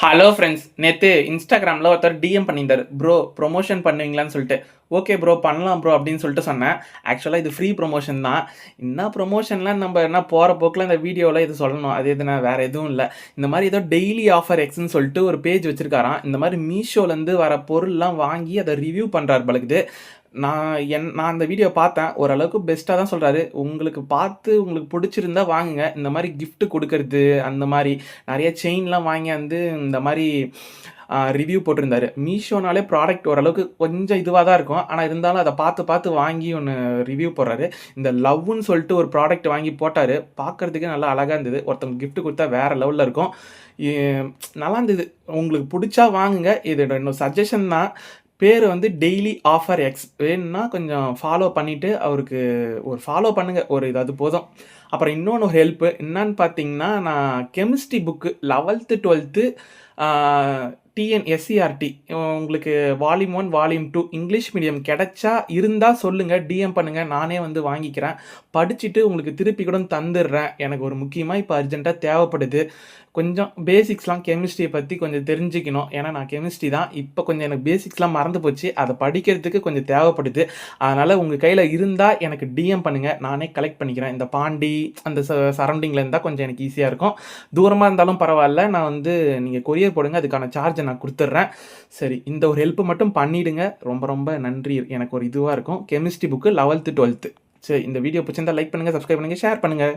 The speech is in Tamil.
ஹலோ ஃப்ரெண்ட்ஸ், நேற்று இன்ஸ்டாகிராமில் ஒருத்தர் டிஎம் பண்ணியிருந்தார். ப்ரோ ப்ரொமோஷன் பண்ணுவீங்களான்னு சொல்லிட்டு. ஓகே ப்ரோ பண்ணலாம் ப்ரோ அப்படின்னு சொல்லிட்டு சொன்னேன். ஆக்சுவலாக இது ஃப்ரீ ப்ரொமோஷன் தான். என்ன ப்ரொமோஷன்லாம் நம்ம என்ன போகிற போக்கில் இந்த வீடியோவில் இது சொல்லணும், அது எதுனா வேறு எதுவும் இல்லை. இந்த மாதிரி ஏதோ டெய்லி ஆஃபர் எக்ஸ்ன்னு சொல்லிட்டு ஒரு பேஜ் வச்சுருக்காராம். இந்த மாதிரி மீஷோலேருந்து வர பொருள்லாம் வாங்கி அதை ரிவ்யூ பண்ணுறாரு பழகுது. நான் அந்த வீடியோ பார்த்தேன். ஓரளவுக்கு பெஸ்ட்டாக தான் சொல்கிறாரு. உங்களுக்கு பார்த்து உங்களுக்கு பிடிச்சிருந்தா வாங்குங்க. இந்த மாதிரி கிஃப்ட் கொடுக்கறது, அந்த மாதிரி நிறைய செயின்லாம் வாங்கி வந்து இந்த மாதிரி ரிவ்யூ போட்டிருந்தாரு. மீஷோனாலே ப்ராடக்ட் ஓரளவுக்கு கொஞ்சம் இதுவாக தான் இருக்கும். ஆனால் இருந்தாலும் அதை பார்த்து பார்த்து வாங்கி ஒன்று ரிவ்யூ போடுறாரு. இந்த லவ்வுன்னு சொல்லிட்டு ஒரு ப்ராடக்ட் வாங்கி போட்டார். பார்க்குறதுக்கு நல்லா அழகாக இருந்தது. ஒருத்தவங்க கிஃப்ட் கொடுத்தா வேறு லெவலில் இருக்கும். நல்லா இருந்தது. உங்களுக்கு பிடிச்சா வாங்குங்க. இதோட இன்னும் சஜஷன் தான். பேர் வந்து டெய்லி ஆஃபர் எக்ஸ். வேணும்னா கொஞ்சம் ஃபாலோ பண்ணிவிட்டு அவருக்கு ஒரு ஃபாலோ பண்ணுங்கள். ஒரு இது அது போதும். அப்புறம் இன்னொன்று ஒரு ஹெல்ப்பு என்னான்னு பார்த்தீங்கன்னா, நான் chemistry book 11th 12th TNSCRT உங்களுக்கு வால்யூம் 1 வால்யூம் 2 இங்கிலீஷ் மீடியம் கிடைச்சா இருந்தால் சொல்லுங்கள், டிஎம் பண்ணுங்கள். நானே வந்து வாங்கிக்கிறேன். படிச்சுட்டு உங்களுக்கு திருப்பி கூட தந்துடுறேன். எனக்கு ஒரு முக்கியமாக இப்போ அர்ஜென்ட்டாக தேவைப்படுது. கொஞ்சம் பேசிக்ஸ்லாம் கெமிஸ்ட்ரியை பற்றி கொஞ்சம் தெரிஞ்சுக்கணும். ஏன்னா நான் கெமிஸ்ட்ரி தான். இப்போ கொஞ்சம் எனக்கு பேசிக்ஸ்லாம் மறந்து போச்சு. அதை படிக்கிறதுக்கு கொஞ்சம் தேவைப்படுது. அதனால் உங்கள் கையில் இருந்தால் எனக்கு டிஎம் பண்ணுங்கள். நானே கலெக்ட் பண்ணிக்கிறேன். இந்த பாண்டி அந்த சரௌண்டிங்கில் இருந்தால் கொஞ்சம் எனக்கு ஈஸியாக இருக்கும். தூரமாக இருந்தாலும் பரவாயில்ல. நான் வந்து நீங்கள் கொரியர் போடுங்க. அதுக்கான சார்ஜை நான் கொடுத்துட்றேன். சரி, இந்த ஒரு ஹெல்ப் மட்டும் பண்ணிவிடுங்க. ரொம்ப ரொம்ப நன்றி. எனக்கு ஒரு இதுவாக இருக்கும். Chemistry book 11th 12th. சரி, இந்த வீடியோ பிடிச்சிருந்தா லைக் பண்ணுங்கள், சப்ஸ்கிரைப் பண்ணுங்கள், ஷேர் பண்ணுங்கள்.